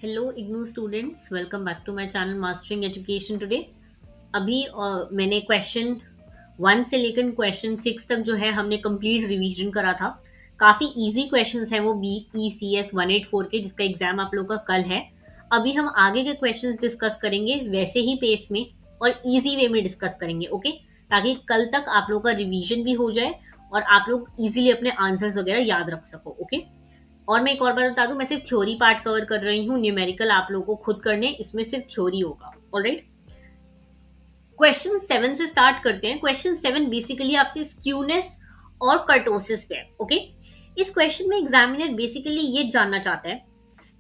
Hello IGNOU students, welcome back to my channel mastering education today. अभी मैंने question 1 से लेकर क्वेश्चन 6 तक जो है हमने कंप्लीट रिवीजन करा था। काफ़ी इजी क्वेश्चंस हैं वो BECS 184 के, जिसका एग्जाम आप लोगों का कल है। अभी हम आगे के क्वेश्चंस डिस्कस करेंगे वैसे ही पेस में और इजी वे में डिस्कस करेंगे, ओके, ताकि कल तक आप लोगों का रिवीजन भी हो जाए और आप लोग इजीली अपने आंसर्स वगैरह याद रख सको, ओके। और मैं एक और बात बता दूं, मैं सिर्फ थ्योरी पार्ट कवर कर रही हूँ, न्यूमेरिकल आप लोगों को खुद करने, इसमें सिर्फ थ्योरी होगा। ऑलराइट, क्वेश्चन 7 से स्टार्ट करते हैं। क्वेश्चन 7 बेसिकली आपसे स्क्यूनेस और कर्टोसिस पे है, ओके। इस क्वेश्चन में एग्जामिनर बेसिकली ये जानना चाहता है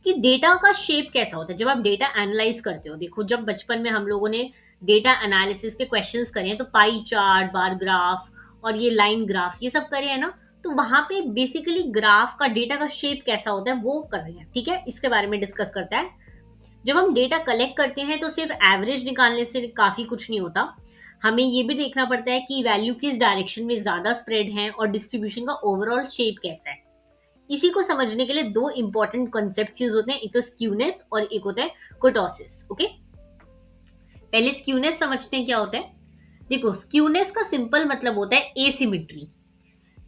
कि डेटा का शेप कैसा होता है जब आप डेटा एनालाइज करते हो। देखो, जब बचपन में हम लोगों ने डेटा एनालिसिस पे क्वेश्चंस करे हैं तो पाई चार्ट, बार ग्राफ और ये लाइन ग्राफ ये सब करे हैं ना, तो वहां पे बेसिकली ग्राफ का डेटा का शेप कैसा होता है वो कर रहे हैं, ठीक है। इसके बारे में डिस्कस करता है। जब हम डेटा कलेक्ट करते हैं तो सिर्फ एवरेज निकालने से काफी कुछ नहीं होता, हमें ये भी देखना पड़ता है कि वैल्यू किस डायरेक्शन में ज्यादा स्प्रेड है और डिस्ट्रीब्यूशन का ओवरऑल शेप कैसा है। इसी को समझने के लिए दो इंपॉर्टेंट कॉन्सेप्ट्स यूज होते हैं, एक तो स्क्यूनेस और एक होता है कोटोसिस, ओके। पहले स्क्यूनेस समझते हैं क्या होता है। देखो, स्क्यूनेस का सिंपल मतलब होता है एसिमेट्री,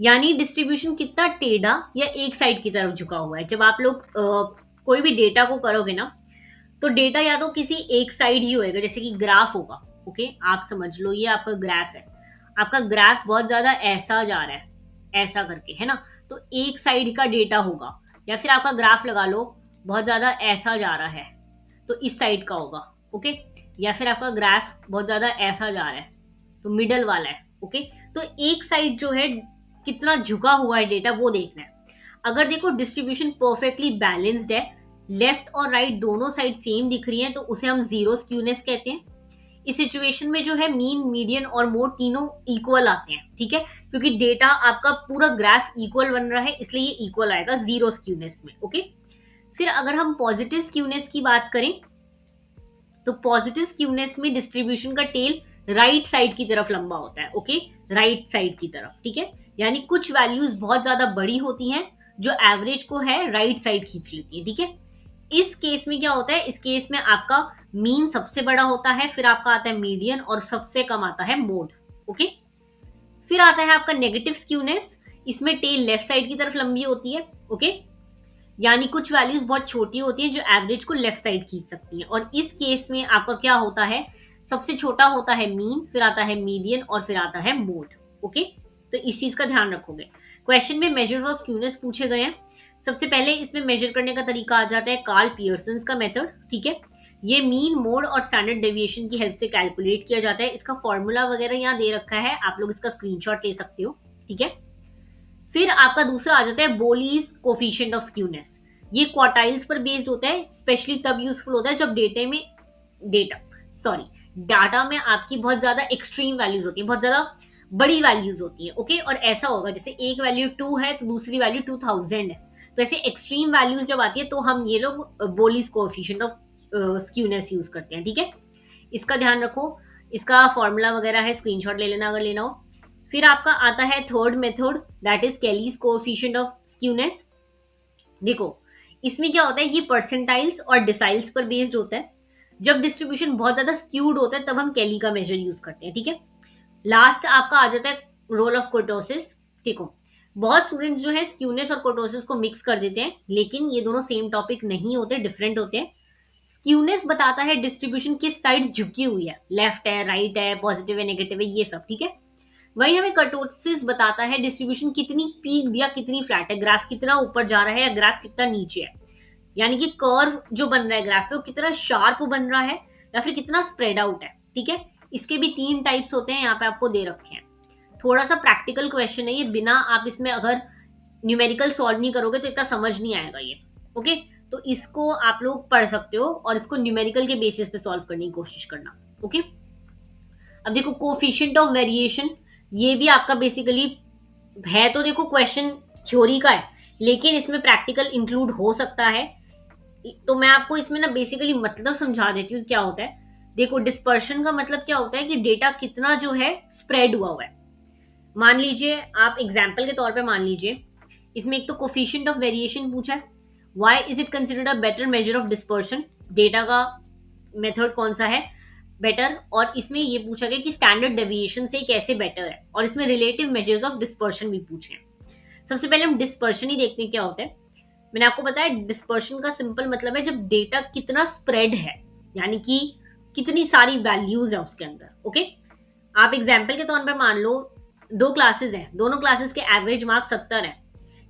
यानी डिस्ट्रीब्यूशन कितना टेढ़ा या एक साइड की तरफ झुका हुआ है। जब आप लोग कोई भी डेटा को करोगे ना, तो डेटा या तो किसी एक साइड ही होएगा, जैसे कि ग्राफ होगा, ओके। आप समझ लो ये आपका ग्राफ है, आपका ग्राफ बहुत ज्यादा ऐसा जा रहा है, ऐसा करके, है ना, तो एक साइड का डेटा होगा। या फिर आपका ग्राफ लगा लो, बहुत ज्यादा ऐसा जा रहा है तो इस साइड का होगा, ओके। या फिर आपका ग्राफ बहुत ज्यादा ऐसा जा रहा है तो मिडल वाला है, ओके। तो एक साइड जो है कितना झुका हुआ है डेटा वो देखना है। अगर देखो डिस्ट्रीब्यूशन परफेक्टली बैलेंस्ड है, लेफ्ट और राइट दोनों साइड सेम दिख रही हैं, तो उसे हम जीरो स्क्यूनेस कहते हैं। इस सिचुएशन में जो है मीन, मीडियन और मोड तीनों इक्वल आते हैं, ठीक है, क्योंकि डेटा आपका पूरा ग्राफ इक्वल बन रहा है, इसलिए ये इक्वल आएगा जीरो स्क्यूनेस में, ओके। फिर अगर हम पॉजिटिव स्क्यूनेस की बात करें तो पॉजिटिव स्क्यूनेस में डिस्ट्रीब्यूशन का टेल राइट साइड की तरफ लंबा होता है, ओके, राइट साइड की तरफ, ठीक है। यानी कुछ वैल्यूज बहुत ज्यादा बड़ी होती हैं जो एवरेज को है राइट साइड खींच लेती है, ठीक है। इस केस में क्या होता है, इस केस में आपका मीन सबसे बड़ा होता है, फिर आपका आता है मीडियन और सबसे कम आता है मोड, ओके। फिर आता है आपका नेगेटिव स्क्यूनेस, इसमें टेल लेफ्ट साइड की तरफ लंबी होती है, ओके। यानी कुछ वैल्यूज बहुत छोटी होती हैं जो एवरेज को लेफ्ट साइड खींच सकती हैं, और इस केस में आपका क्या होता है, सबसे छोटा होता है मीन, फिर आता है मीडियन और फिर आता है मोड, ओके। तो इस चीज का ध्यान रखोगे। क्वेश्चन में मेजर फॉर स्क्यूनेस पूछे गए हैं। सबसे पहले इसमें मेजर करने का तरीका आ जाता है कार्ल पियर्सन का मेथड, ठीक है। ये मीन, मोड और स्टैंडर्ड डेविएशन की हेल्प से कैलकुलेट किया जाता है। इसका फॉर्मूला वगैरह यहाँ दे रखा है, आप लोग इसका स्क्रीनशॉट ले सकते हो, ठीक है। फिर आपका दूसरा आ जाता है बोलीज कोफिशिएंट ऑफ स्क्यूनेस। ये क्वार्टाइल्स पर बेस्ड होता है, स्पेशली तब यूजफुल होता है जब डाटा में आपकी बहुत ज्यादा एक्सट्रीम वैल्यूज होती है, बहुत ज्यादा बड़ी वैल्यूज होती है, ओके। और ऐसा होगा जैसे एक वैल्यू 2 है तो दूसरी वैल्यू 2000 है, तो ऐसे एक्सट्रीम वैल्यूज जब आती है तो हम ये लोग बोलीज कोफिशिएंट ऑफ स्क्यूनेस यूज करते हैं, ठीक है। इसका ध्यान रखो, इसका फॉर्मूला वगैरह है, स्क्रीनशॉट ले लेना अगर लेना हो। फिर आपका आता है third method, that is केलीज coefficient of skewness. देखो, इसमें क्या होता है, ये परसेंटाइल्स और डिसाइल्स पर बेस्ड होता है। जब डिस्ट्रीब्यूशन बहुत ज्यादा स्क्यूड होता है तब हम केली का मेजर यूज करते हैं, ठीक है। लास्ट आपका आ जाता है रोल ऑफ कोटोसिस। देखो, बहुत स्टूडेंट्स जो है स्क्यूनेस और कोटोसिस को मिक्स कर देते हैं, लेकिन ये दोनों सेम टॉपिक नहीं होते, डिफरेंट होते हैं। स्क्यूनेस बताता है डिस्ट्रीब्यूशन किस साइड झुकी हुई है, लेफ्ट है, राइट है, पॉजिटिव है, नेगेटिव है, ये सब, ठीक है। वही हमें कर्टोसिस बताता है डिस्ट्रीब्यूशन कितनी पीक या कितनी फ्लैट है, ग्राफ कितना ऊपर जा रहा है या ग्राफ कितना नीचे है। यानी कि कर्व जो बन रहा है ग्राफ पे वो कितना शार्प बन रहा है या फिर कितना स्प्रेड आउट है, ठीक है। इसके भी 3 टाइप्स होते हैं, यहाँ पे आपको दे रखे हैं। थोड़ा सा प्रैक्टिकल क्वेश्चन है ये, बिना आप इसमें अगर न्यूमेरिकल सॉल्व नहीं करोगे तो इतना समझ नहीं आएगा ये, ओके। तो इसको आप लोग पढ़ सकते हो और इसको न्यूमेरिकल के बेसिस पे सॉल्व करने की कोशिश करना, ओके। अब देखो, कोफिशिएंट ऑफ वेरिएशन, ये भी आपका बेसिकली है, तो देखो क्वेश्चन थ्योरी का है लेकिन इसमें प्रैक्टिकल इंक्लूड हो सकता है। तो मैं आपको इसमें ना बेसिकली मतलब समझा देती हूँ क्या होता है। देखो, डिस्पर्शन का मतलब क्या होता है कि डेटा कितना जो है स्प्रेड हुआ है। मान लीजिए, आप एग्जाम्पल के तौर पे मान लीजिए, इसमें एक तो कोफिशिएंट ऑफ वेरिएशन पूछा है why is it considered a better measure of dispersion, data का मेथड कौन सा है बेटर, और इसमें ये पूछा गया कि स्टैंडर्ड डेविएशन से कैसे बेटर है, और इसमें रिलेटिव मेजर्स ऑफ डिस्पर्शन भी पूछे हैं। सबसे पहले हम डिस्पर्शन ही देखते हैं क्या होता है। मैंने आपको बताया डिस्पर्शन का सिंपल मतलब है जब डेटा कितना स्प्रेड है, यानी कि कितनी सारी वैल्यूज है उसके अंदर। ओके, आप एग्जाम्पल के तौर पर मान लो दो क्लासेस हैं, दोनों क्लासेस के एवरेज मार्क्स 70 है,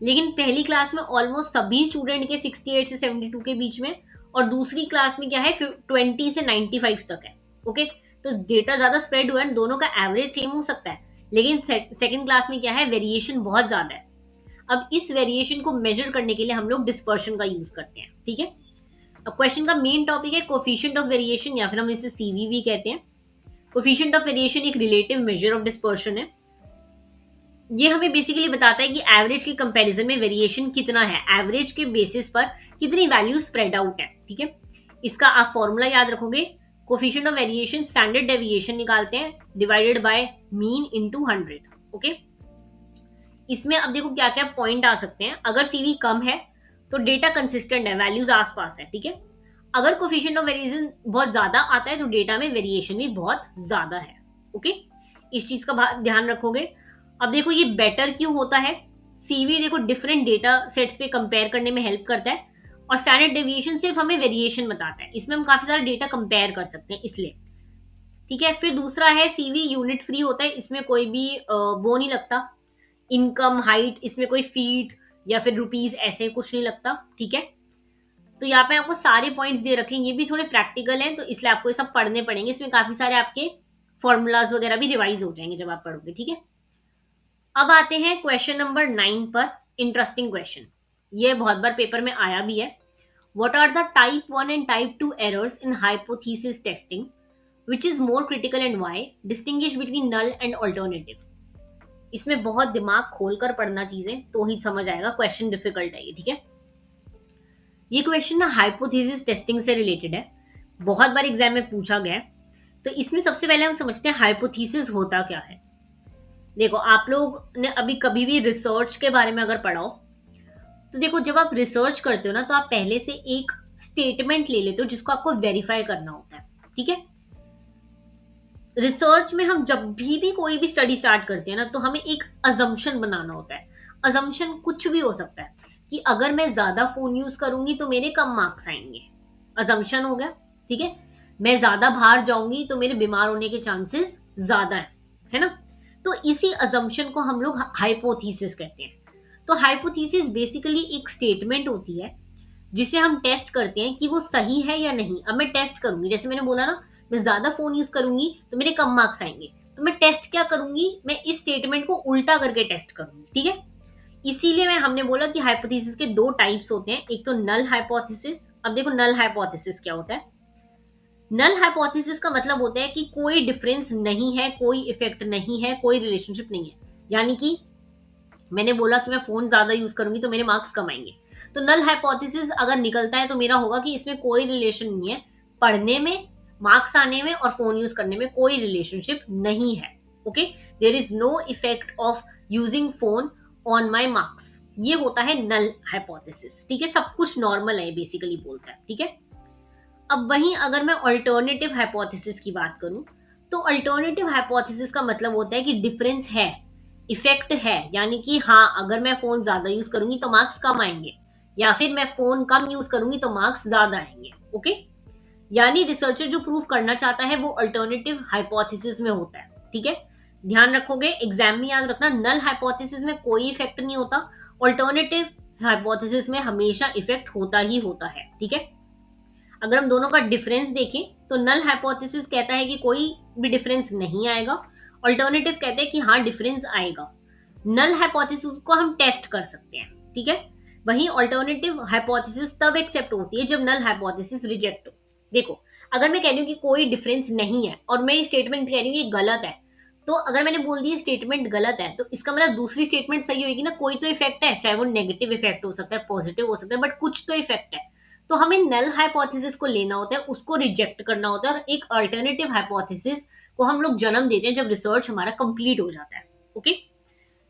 लेकिन पहली क्लास में ऑलमोस्ट सभी स्टूडेंट के 68 से 72 के बीच में, और दूसरी क्लास में क्या है 20 से 95 तक है। ओके, तो डेटा ज्यादा स्प्रेड हुआ है, दोनों का एवरेज सेम हो सकता है, लेकिन सेकंड क्लास में क्या है वेरिएशन बहुत ज्यादा है। अब इस वेरिएशन को मेजर करने के लिए हम लोग डिस्पर्शन का यूज करते हैं। ठीक है, अब क्वेश्चन का मेन टॉपिक है कोफिशिएंट ऑफ वेरिएशन, या फिर हम इसे सीवी भी कहते हैं। कोफिशिएंट ऑफ वेरिएशन एक रिलेटिव मेजर ऑफ डिस्पर्शन है। ये हमें बेसिकली बताता है कि एवरेज के कंपैरिजन में वेरिएशन कितना है, एवरेज के बेसिस पर कितनी वैल्यू स्प्रेड आउट है। ठीक है, इसका आप फॉर्मूला याद रखोगे, coefficient of variation standard deviation निकालते हैं divided by mean into 100। Okay, इसमें अब देखो क्या क्या पॉइंट आ सकते हैं। अगर सीवी कम है तो डेटा कंसिस्टेंट है, वैल्यूज आसपास है। ठीक है, अगर कोफिशिएंट ऑफ वेरिएशन बहुत ज्यादा आता है तो डेटा में वेरिएशन भी बहुत ज्यादा है। ओके, इस चीज का ध्यान रखोगे। अब देखो ये बेटर क्यों होता है, सीवी देखो डिफरेंट डेटा सेट्स पे कंपेयर करने में हेल्प करता है, और स्टैंडर्ड डेविएशन सिर्फ हमें वेरिएशन बताता है, इसमें हम काफी सारा डेटा कंपेयर कर सकते हैं इसलिए। ठीक है, फिर दूसरा है सीवी यूनिट फ्री होता है, इसमें कोई भी वो नहीं लगता, इनकम हाइट, इसमें कोई फीट या फिर रुपीज ऐसे कुछ नहीं लगता। ठीक है, तो यहाँ पे आपको सारे पॉइंट्स दे रखे हैं, ये भी थोड़े प्रैक्टिकल हैं तो इसलिए आपको ये सब पढ़ने पड़ेंगे, इसमें काफी सारे आपके फॉर्मूलाज वगैरह भी रिवाइज हो जाएंगे जब आप पढ़ोगे। ठीक है, अब आते हैं क्वेश्चन नंबर 9 पर। इंटरेस्टिंग क्वेश्चन, ये बहुत बार पेपर में आया भी है। What are the type 1 and type 2 errors in hypothesis testing, which is more critical and why, distinguish between null and alternative. इसमें बहुत दिमाग खोलकर पढ़ना चीजें तो ही समझ आएगा, क्वेश्चन डिफिकल्ट है ये। ठीक है, ये क्वेश्चन ना हाइपोथेसिस टेस्टिंग से रिलेटेड है, बहुत बार एग्जाम में पूछा गया है। तो इसमें सबसे पहले हम समझते हैं हाइपोथेसिस होता क्या है। देखो आप लोग ने अभी कभी भी रिसर्च के बारे में अगर पढ़ा हो तो देखो जब आप रिसर्च करते हो ना तो आप पहले से एक स्टेटमेंट ले लेते हो जिसको आपको वेरीफाई करना होता है। ठीक है, रिसर्च में हम जब भी कोई भी स्टडी स्टार्ट करते हैं ना तो हमें एक अजम्पशन बनाना होता है। अजम्पशन कुछ भी हो सकता है कि अगर मैं ज्यादा फोन यूज करूंगी तो मेरे कम मार्क्स आएंगे, अजम्पशन हो गया। ठीक है, मैं ज्यादा बाहर जाऊंगी तो मेरे बीमार होने के चांसेस ज्यादा है ना। तो इसी अजम्पशन को हम लोग हाइपोथेसिस कहते हैं। तो हाइपोथेसिस बेसिकली एक स्टेटमेंट होती है जिसे हम टेस्ट करते हैं कि वो सही है या नहीं। अब मैं टेस्ट करूंगी, जैसे मैंने बोला ना मैं ज्यादा फोन यूज करूंगी तो मेरे कम मार्क्स आएंगे, तो मैं टेस्ट क्या करूंगी, मैं इस स्टेटमेंट को उल्टा करके टेस्ट करूंगी। ठीक है, इसीलिए हमने बोला कि हाइपोथेसिस के दो टाइप्स होते हैं, एक तो नल हाइपोथेसिस। अब देखो नल हाइपोथेसिस क्या होता है। नल हाइपोथेसिस का मतलब होता है कि कोई डिफरेंस नहीं है, कोई इफेक्ट नहीं है, कोई रिलेशनशिप नहीं है। यानी कि मैंने बोला कि मैं फोन ज्यादा यूज करूंगी तो मेरे मार्क्स कम आएंगे, तो नल हाइपोथेसिस अगर निकलता है तो मेरा होगा कि इसमें कोई रिलेशन नहीं है, पढ़ने में, मार्क्स आने में और फोन यूज करने में कोई रिलेशनशिप नहीं है। Okay, there is no effect of using phone on my marks, ये होता है नल हाइपोथेसिस। ठीक है, सब कुछ नॉर्मल है बेसिकली बोलता है। ठीक है, अब वहीं अगर मैं अल्टरनेटिव हाइपोथेसिस की बात करूं तो अल्टरनेटिव हाइपोथेसिस का मतलब होता है कि डिफरेंस है, इफेक्ट है, यानी कि हाँ अगर मैं फोन ज्यादा यूज करूंगी तो मार्क्स कम आएंगे, या फिर मैं फोन कम यूज करूंगी तो मार्क्स ज्यादा आएंगे। ओके, यानी रिसर्चर जो प्रूव करना चाहता है वो अल्टरनेटिव हाइपोथेसिस में होता है। ठीक है, ध्यान रखोगे, एग्जाम में याद रखना, नल हाइपोथेसिस में कोई इफेक्ट नहीं होता, अल्टरनेटिव हाइपोथेसिस में हमेशा इफेक्ट होता ही होता है। ठीक है, अगर हम दोनों का डिफरेंस देखें तो नल हाइपोथेसिस कहता है कि कोई भी डिफरेंस नहीं आएगा, अल्टरनेटिव कहते हैं कि हाँ डिफरेंस आएगा। नल हाइपोथेसिस को हम टेस्ट कर सकते हैं। ठीक है, वहीं अल्टरनेटिव हाइपोथेसिस तब एक्सेप्ट होती है जब नल हाइपोथेसिस रिजेक्ट हो। देखो अगर मैं कह रही हूँ कि कोई डिफरेंस नहीं है और मैं ये स्टेटमेंट कह रही हूँ ये गलत है, तो अगर मैंने बोल दिया स्टेटमेंट गलत है तो इसका मतलब दूसरी स्टेटमेंट सही होगी ना, कोई तो इफेक्ट है, चाहे वो नेगेटिव इफेक्ट हो सकता है, पॉजिटिव हो सकता है, बट कुछ तो इफेक्ट है। तो हमें नल हाइपोथेसिस को लेना होता है, उसको रिजेक्ट करना होता है, और एक अल्टरनेटिव हाइपोथेसिस को हम लोग जन्म देते हैं जब रिसर्च हमारा कंप्लीट हो जाता है। ओके,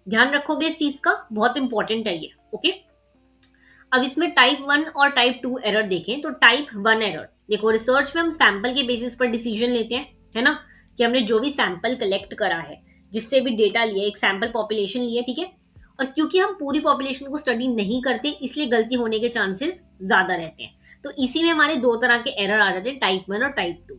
ध्यान रखोगे इस चीज का, बहुत इंपॉर्टेंट है ये। ओके, अब इसमें टाइप 1 और टाइप 2 एरर देखें तो टाइप 1 एरर देखो, रिसर्च में हम सैंपल के बेसिस पर डिसीजन लेते हैं, है ना, कि हमने जो भी सैंपल कलेक्ट करा है, जिससे भी डेटा लिया, एक सैंपल पॉपुलेशन लिया, ठीक है, और क्योंकि हम पूरी पॉपुलेशन को स्टडी नहीं करते इसलिए गलती होने के चांसेस ज्यादा रहते हैं। तो इसी में हमारे दो तरह के एरर आ जाते हैं, टाइप 1 और टाइप 2।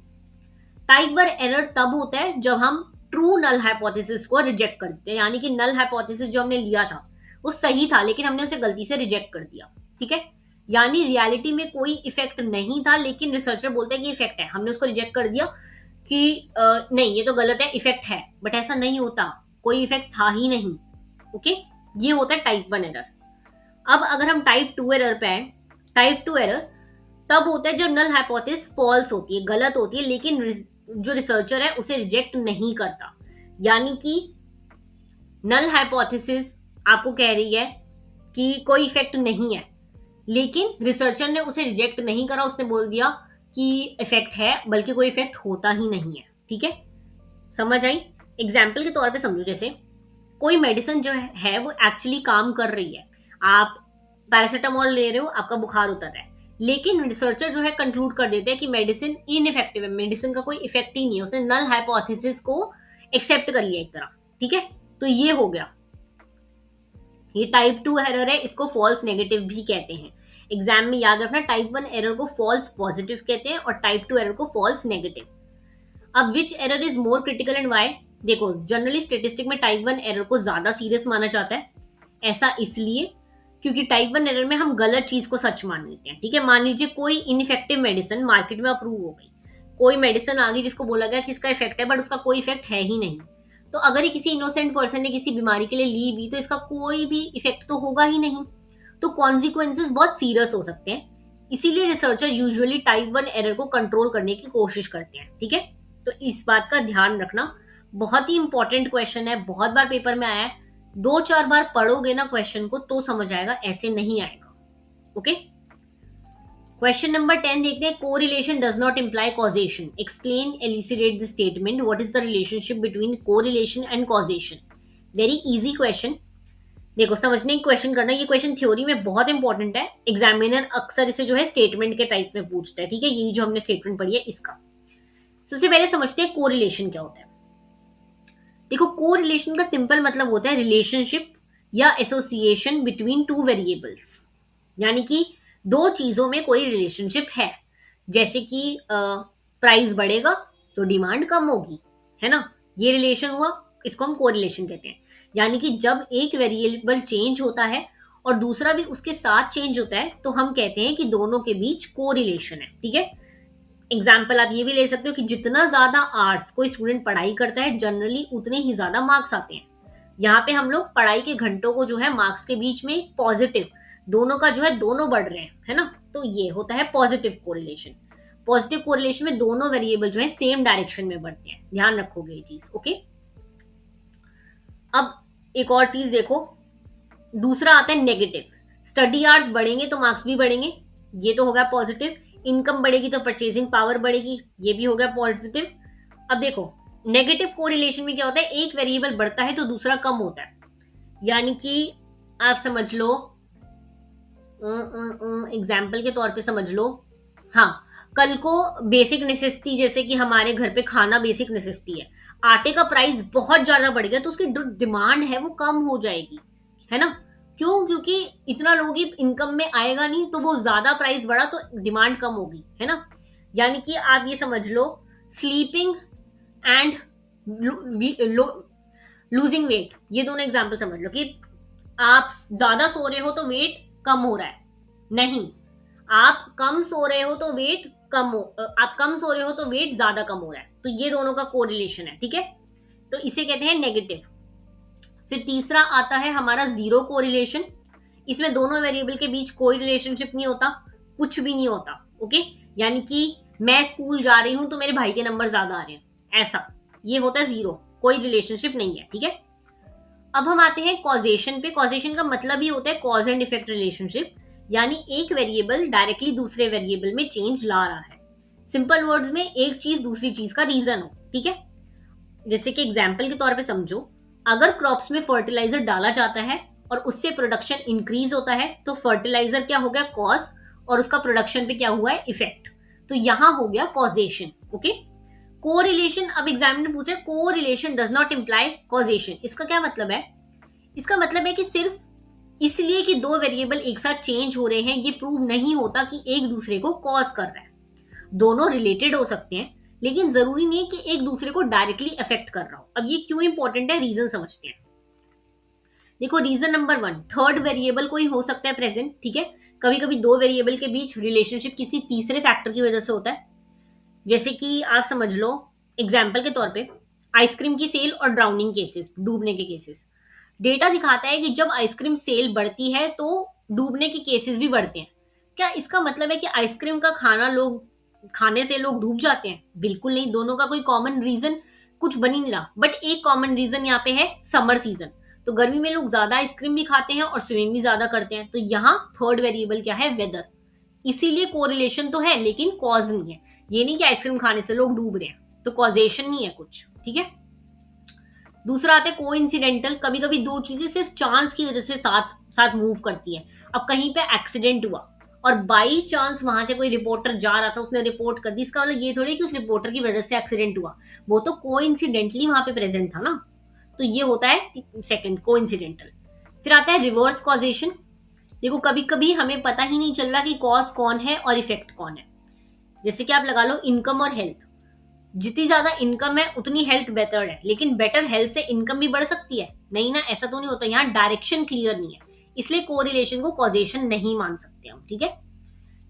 टाइप 1 एरर तब होता है जब हम ट्रू नल हाइपोथेसिस को रिजेक्ट कर देते हैं, यानी कि नल हाइपोथेसिस जो हमने लिया था वो सही था लेकिन हमने उसे गलती से रिजेक्ट कर दिया, ठीक है, यानी रियलिटी में कोई इफेक्ट नहीं था लेकिन रिसर्चर बोलते हैं कि इफेक्ट है, हमने उसको रिजेक्ट कर दिया कि नहीं ये तो गलत है, इफेक्ट है, बट ऐसा नहीं होता, कोई इफेक्ट था ही नहीं। ओके, ये होता है टाइप 1 एरर। अब अगर हम टाइप 2 एरर पे आए, टाइप 2 एरर तब होता है जब नल हाइपोथेसिस फॉल्स होती है, गलत होती है, लेकिन जो रिसर्चर है उसे रिजेक्ट नहीं करता, यानी कि नल हाइपोथेसिस आपको कह रही है कि कोई इफेक्ट नहीं है, लेकिन रिसर्चर ने उसे रिजेक्ट नहीं करा, उसने बोल दिया कि इफेक्ट है, बल्कि कोई इफेक्ट होता ही नहीं है, ठीक है, समझ आई। एग्जाम्पल के तौर पे समझो, जैसे कोई मेडिसिन जो है वो एक्चुअली काम कर रही है, आप पैरासीटामोल ले रहे हो, आपका बुखार उतर रहा है, लेकिन रिसर्चर जो है कंक्लूड कर देते हैं कि मेडिसिन इनइफेक्टिव है, मेडिसिन का कोई इफेक्ट ही नहीं है, उसने नल हाइपोथेसिस को एक्सेप्ट कर लिया एक तरह, ठीक है, तो ये हो गया, ये टाइप 2 एरर है, इसको फॉल्स नेगेटिव भी कहते हैं। एग्जाम में याद रखना, टाइप 1 एरर को फॉल्स पॉजिटिव कहते हैं और टाइप 2 एरर को फॉल्स नेगेटिव। अब which error is more critical and why, देखो जनरली स्टेटिस्टिक में टाइप 1 एरर को ज्यादा सीरियस माना जाता है, ऐसा इसलिए क्योंकि टाइप 1 एरर में हम गलत चीज को सच मान लेते हैं, ठीक है, मान लीजिए कोई इनइफेक्टिव मेडिसिन मार्केट में अप्रूव हो गई, कोई मेडिसिन आ गई जिसको बोला गया कि इसका इफेक्ट है, बट उसका कोई इफेक्ट है ही नहीं, तो अगर ये किसी इनोसेंट पर्सन ने किसी बीमारी के लिए ली भी तो इसका कोई भी इफेक्ट तो होगा ही नहीं, तो कॉन्सिक्वेंसेस बहुत सीरियस हो सकते हैं, इसीलिए रिसर्चर यूजुअली टाइप 1 एरर को कंट्रोल करने की कोशिश करते हैं, ठीक है, तो इस बात का ध्यान रखना, बहुत ही इंपॉर्टेंट क्वेश्चन है, बहुत बार पेपर में आया है, 2-4 बार पढ़ोगे ना क्वेश्चन को तो समझ आएगा, ऐसे नहीं आएगा। ओके, क्वेश्चन नंबर 10 देखते हैं, correlation does not imply causation, explain elucidate the statement, what is the relationship between correlation and causation. Very easy question, देखो समझने की क्वेश्चन करना, ये क्वेश्चन थ्योरी में बहुत इंपॉर्टेंट है, एग्जामिनर अक्सर इसे जो है स्टेटमेंट के टाइप में पूछता है, ठीक है, यही जो हमने स्टेटमेंट पढ़ी है इसका। सबसे पहले समझते हैं कोरिलेशन क्या होता है। देखो, कोरिलेशन का सिंपल मतलब होता है रिलेशनशिप या एसोसिएशन बिटवीन टू वेरिएबल्स, यानी कि दो चीजों में कोई रिलेशनशिप है, जैसे कि प्राइस बढ़ेगा तो डिमांड कम होगी, है ना, ये रिलेशन हुआ, इसको हम कोरिलेशन कहते हैं, यानी कि जब एक वेरिएबल चेंज होता है और दूसरा भी उसके साथ चेंज होता है तो हम कहते हैं कि दोनों के बीच कोरिलेशन है, ठीक है। एग्जाम्पल आप ये भी ले सकते हो कि जितना ज्यादा आवर्स कोई स्टूडेंट पढ़ाई करता है जनरली उतने ही ज्यादा मार्क्स आते हैं, यहाँ पे हम लोग पढ़ाई के घंटों को जो है मार्क्स के बीच में पॉजिटिव, दोनों का जो है दोनों बढ़ रहे हैं, है ना, तो ये होता है पॉजिटिव कोरिलेशन। पॉजिटिव कोरिलेशन में दोनों वेरिएबल जो है सेम डायरेक्शन में बढ़ते हैं, ध्यान रखोगे ये चीज। ओके, अब एक और चीज देखो, दूसरा आता है नेगेटिव, स्टडी आवर्स बढ़ेंगे तो मार्क्स भी बढ़ेंगे, ये तो होगा पॉजिटिव, इनकम बढ़ेगी तो परचेजिंग पावर बढ़ेगी, ये भी हो गया पॉजिटिव। अब देखो नेगेटिव कोरिलेशन में क्या होता है, एक वेरिएबल बढ़ता है तो दूसरा कम होता है, यानी कि आप समझ लो, एग्जाम्पल के तौर पे समझ लो, हाँ, कल को बेसिक नेसेसिटी, जैसे कि हमारे घर पे खाना बेसिक नेसेसिटी है, आटे का प्राइस बहुत ज्यादा बढ़ गया तो उसकी जो डिमांड है वो कम हो जाएगी, है ना, क्यों, क्योंकि इतना लोगों की इनकम में आएगा नहीं तो वो ज्यादा प्राइस बढ़ा तो डिमांड कम होगी, है ना, यानी कि आप ये समझ लो, स्लीपिंग एंड लूजिंग वेट, ये दोनों एग्जाम्पल समझ लो कि आप ज्यादा सो रहे हो तो वेट कम हो रहा है, नहीं, आप कम सो रहे हो तो वेट कम हो, आप कम सो रहे हो तो वेट ज्यादा कम हो रहा है, तो ये दोनों का कोरिलेशन है, ठीक है, तो इसे कहते हैं नेगेटिव। फिर तीसरा आता है हमारा जीरो कोरिलेशन, इसमें दोनों वेरिएबल के बीच कोई रिलेशनशिप नहीं होता, कुछ भी नहीं होता, ओके, यानी कि मैं स्कूल जा रही हूं तो मेरे भाई के नंबर ज्यादा आ रहे हैं, ऐसा, ये होता है जीरो, कोई रिलेशनशिप नहीं है, ठीक है। अब हम आते हैं कॉजेशन पे, कॉजेशन का मतलब ही होता है कॉज एंड इफेक्ट रिलेशनशिप, यानी एक वेरिएबल डायरेक्टली दूसरे वेरिएबल में चेंज ला रहा है, सिंपल वर्ड्स में एक चीज दूसरी चीज का रीजन हो, ठीक है, जैसे कि एग्जाम्पल के तौर पे समझो, अगर क्रॉप्स में फर्टिलाइजर डाला जाता है और उससे प्रोडक्शन इंक्रीज होता है, तो फर्टिलाइजर क्या हो गया, कॉज, और उसका प्रोडक्शन पे क्या हुआ है, इफेक्ट। तो यहां हो गया कॉजेशन। ओके, कोरिलेशन, अब एग्जाम में पूछा correlation does not imply causation, इसका क्या मतलब है? इसका मतलब है कि सिर्फ इसलिए कि दो वेरिएबल एक साथ चेंज हो रहे हैं ये प्रूव नहीं होता कि एक दूसरे को कॉज कर रहा है। दोनों रिलेटेड हो सकते हैं, लेकिन जरूरी नहीं कि एक दूसरे को डायरेक्टली अफेक्ट कर रहा हो। अब ये क्यों इंपॉर्टेंट है, रीजन समझते हैं। देखो, रीजन नंबर 1, थर्ड वेरिएबल कोई हो सकता है प्रेजेंट, ठीक है। कभी कभी दो वेरिएबल के बीच रिलेशनशिप किसी तीसरे फैक्टर की वजह से होता है। जैसे कि आप समझ लो, एग्जाम्पल के तौर पे आइसक्रीम की सेल और ड्राउनिंग केसेस, डूबने के केसेस। डेटा दिखाता है कि जब आइसक्रीम सेल बढ़ती है तो डूबने के केसेस भी बढ़ते हैं। क्या इसका मतलब है कि आइसक्रीम का खाने से लोग डूब जाते हैं? बिल्कुल नहीं, दोनों का कोई कॉमन रीजन कुछ बन ही नहीं रहा। बट एक कॉमन रीजन यहाँ पे है समर सीजन, तो गर्मी में लोग ज्यादा आइसक्रीम भी खाते हैं और स्विमिंग भी ज्यादा करते हैं। तो यहाँ थर्ड वेरिएबल क्या है, वेदर। इसीलिए कोरिलेशन तो है लेकिन कॉज नहीं है। ये नहीं कि आइसक्रीम खाने से लोग डूब रहे हैं, तो कॉजेशन नहीं है कुछ, ठीक है। दूसरा आता है कोइंसिडेंटल, कभी कभी दो चीजें सिर्फ चांस की वजह से साथ साथ मूव करती है। अब कहीं पे एक्सीडेंट हुआ और बाई चांस वहां से कोई रिपोर्टर जा रहा था, उसने रिपोर्ट कर दी, इसका मतलब ये थोड़ी कि उस रिपोर्टर की वजह से एक्सीडेंट हुआ, वो तो कोइंसिडेंटली वहां पे प्रेजेंट था ना। तो ये होता है सेकंड, कोइंसिडेंटल। फिर आता है रिवर्स कॉजेशन। देखो, कभी कभी हमें पता ही नहीं चलता कि कॉज कौन है और इफेक्ट कौन है। जैसे कि आप लगा लो इनकम और हेल्थ, जितनी ज्यादा इनकम है उतनी हेल्थ बेटर है, लेकिन बेटर हेल्थ से इनकम भी बढ़ सकती है, नहीं ना, ऐसा तो नहीं होता। यहाँ डायरेक्शन क्लियर नहीं है, इसलिए कोरिलेशन को कॉजेशन नहीं मान सकते हम, ठीक है।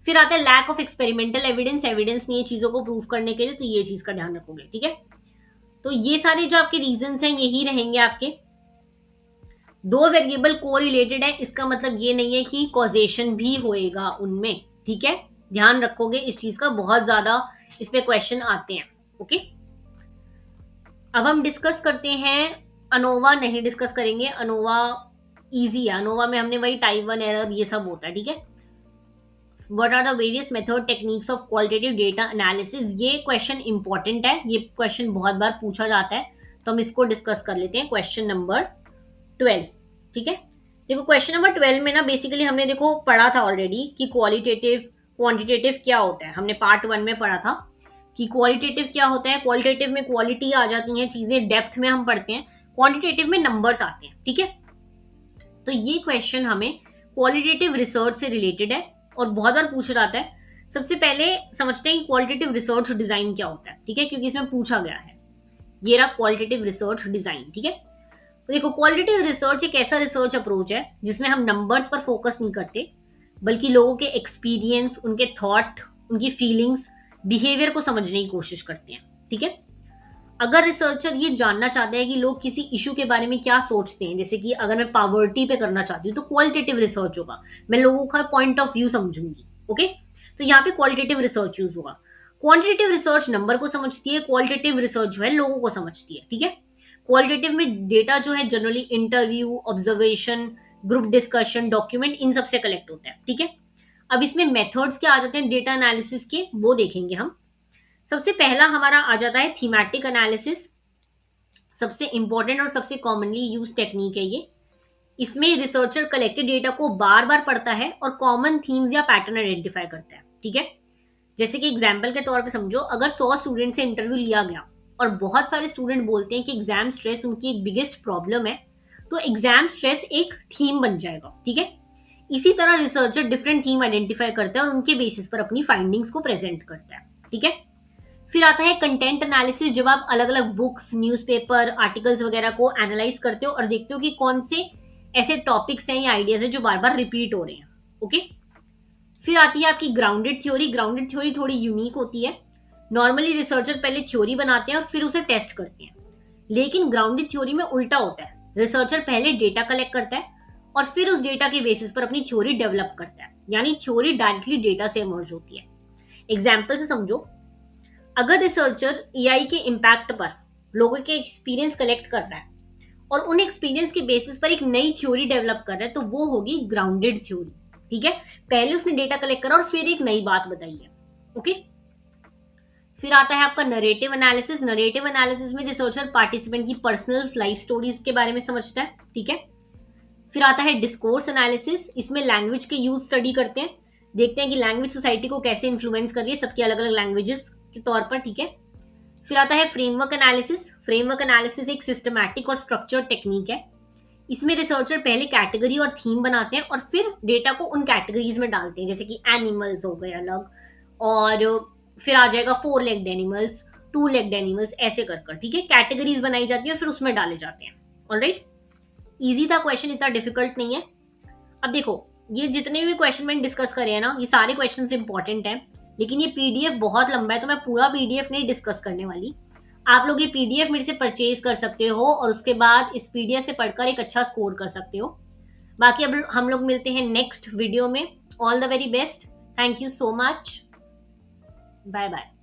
फिर आता है lack of experimental evidence, evidence नहीं है चीजों को प्रूव करने के लिए, तो ये चीज का ध्यान रखोगे, ठीक है। तो ये सारे जो आपके रीजन हैं यही रहेंगे आपके। दो वेरिएबल कोरिलेटेड है, इसका मतलब ये नहीं है कि कॉजेशन भी होएगा उनमें, ठीक है। ध्यान रखोगे इस चीज का, बहुत ज्यादा इस पे क्वेश्चन आते हैं। ओके, अब हम डिस्कस करते हैं, अनोवा नहीं डिस्कस करेंगे, अनोवा इजी है। अनोवा में हमने वही टाइप 1 एरर ये सब होता है, ठीक है। What are the various method techniques of qualitative data analysis, ये क्वेश्चन इंपॉर्टेंट है, ये क्वेश्चन बहुत बार पूछा जाता है, तो हम इसको डिस्कस कर लेते हैं। क्वेश्चन नंबर 12, ठीक है। देखो, क्वेश्चन नंबर 12 में ना बेसिकली हमने देखो पढ़ा था ऑलरेडी कि क्वालिटेटिव क्वांटिटेटिव क्या होता है। हमने पार्ट 1 में पढ़ा था कि क्वालिटेटिव क्या होता है। क्वालिटेटिव में क्वालिटी आ जाती है चीजें, डेप्थ में हम पढ़ते हैं, क्वांटिटेटिव में नंबर्स आते हैं, ठीक है। तो ये क्वेश्चन हमें क्वालिटेटिव रिसर्च से रिलेटेड है और बहुत बार पूछा जाता है। सबसे पहले समझते हैं कि क्वालिटेटिव रिसर्च डिजाइन क्या होता है, ठीक है, क्योंकि इसमें पूछा गया है। ये रहा क्वालिटेटिव रिसर्च डिजाइन, ठीक है। तो देखो, क्वालिटेटिव रिसर्च एक ऐसा रिसर्च अप्रोच है जिसमें हम नंबर्स पर फोकस नहीं करते, बल्कि लोगों के एक्सपीरियंस, उनके थॉट, उनकी फीलिंग्स, बिहेवियर को समझने की कोशिश करते हैं, ठीक है। अगर रिसर्चर ये जानना चाहते हैं कि लोग किसी इशू के बारे में क्या सोचते हैं, जैसे कि अगर मैं पॉवर्टी पे करना चाहती हूँ तो क्वालिटेटिव रिसर्च होगा, मैं लोगों का पॉइंट ऑफ व्यू समझूंगी, ओके। तो यहाँ पे क्वालिटेटिव रिसर्च यूज होगा। क्वांटिटेटिव रिसर्च नंबर को समझती है, क्वालिटेटिव रिसर्च जो है लोगों को समझती है, ठीक है। क्वालिटेटिव में डेटा जो है generally interview, observation, group discussion, document, इन सबसे कलेक्ट होता है, ठीक है। अब इसमें मेथड्स क्या आ जाते हैं डेटा एनालिसिस के, वो देखेंगे हम। सबसे पहला हमारा आ जाता है थीमेटिक एनालिसिस, सबसे इंपॉर्टेंट और सबसे कॉमनली यूज टेक्निक है ये। इसमें रिसर्चर कलेक्टेड डेटा को बार बार पढ़ता है और कॉमन थीम्स या पैटर्न आइडेंटिफाई करता है, ठीक है। जैसे कि एग्जाम्पल के तौर पे समझो, अगर 100 स्टूडेंट से इंटरव्यू लिया गया और बहुत सारे स्टूडेंट बोलते हैं कि एग्जाम स्ट्रेस उनकी एक बिगेस्ट प्रॉब्लम है, तो एग्जाम स्ट्रेस एक थीम बन जाएगा, ठीक है। इसी तरह रिसर्चर डिफरेंट थीम आइडेंटिफाई करता है और उनके बेसिस पर अपनी फाइंडिंग्स को प्रेजेंट करता है, ठीक है। फिर आता है कंटेंट एनालिसिस, जब आप अलग अलग बुक्स, न्यूज़पेपर, आर्टिकल्स वगैरह को एनालाइज करते हो और देखते हो कि कौन से ऐसे टॉपिक्स हैं या आइडियाज हैं जो बार बार रिपीट हो रहे हैं, ओके। फिर आती है आपकी ग्राउंडेड थ्योरी। ग्राउंडेड थ्योरी थोड़ी यूनिक होती है। नॉर्मली रिसर्चर पहले थ्योरी बनाते हैं और फिर उसे टेस्ट करते हैं, लेकिन ग्राउंडेड थ्योरी में उल्टा होता है। रिसर्चर पहले डेटा कलेक्ट करता है और फिर उस डेटा के बेसिस पर अपनी थ्योरी डेवलप करता है, यानी थ्योरी डायरेक्टली डेटा से इमर्ज होती है। एग्जाम्पल से समझो, अगर रिसर्चर एआई के इम्पैक्ट पर लोगों के एक्सपीरियंस कलेक्ट कर रहा है और उन एक्सपीरियंस के बेसिस पर एक नई थ्योरी डेवलप कर रहा है, तो वो होगी ग्राउंडेड थ्योरी, ठीक है। पहले उसने डेटा कलेक्ट करा और फिर एक नई बात बताई है, ओके। फिर आता है आपका नरेटिव एनालिसिस। नरेटिव एनालिसिस में रिसर्चर पार्टिसिपेंट की पर्सनल लाइफ स्टोरीज के बारे में समझता है, ठीक है। फिर आता है डिस्कोर्स एनालिसिस, इसमें लैंग्वेज के यूज स्टडी करते हैं, देखते हैं कि लैंग्वेज सोसाइटी को कैसे इन्फ्लुएंस कर रही है सबकी अलग अलग लैंग्वेजेस के तौर पर, ठीक है। फिर आता है फ्रेमवर्क एनालिसिस। फ्रेमवर्क एनालिसिस एक सिस्टमैटिक और स्ट्रक्चर्ड टेक्निक है। इसमें रिसर्चर पहले कैटेगरी और थीम बनाते हैं और फिर डेटा को उन कैटेगरीज में डालते हैं, जैसे कि एनिमल्स हो गए अलग, और फिर आ जाएगा 4 लेग्ड एनिमल्स, 2 लेग्ड एनिमल्स, ऐसे कर कर, ठीक है, कैटेगरीज बनाई जाती है और फिर उसमें डाले जाते हैं। ऑलराइट, इजी था क्वेश्चन, इतना डिफिकल्ट नहीं है। अब देखो, ये जितने भी क्वेश्चन मैंने डिस्कस करे हैं ना, ये सारे क्वेश्चन इंपॉर्टेंट हैं, लेकिन ये पीडीएफ बहुत लंबा है तो मैं पूरा पीडीएफ नहीं डिस्कस करने वाली। आप लोग ये पीडीएफ मेरे से परचेज कर सकते हो और उसके बाद इस पीडीएफ से पढ़कर एक अच्छा स्कोर कर सकते हो। बाकी अब हम लोग मिलते हैं नेक्स्ट वीडियो में। All the very best, thank you so much, bye bye.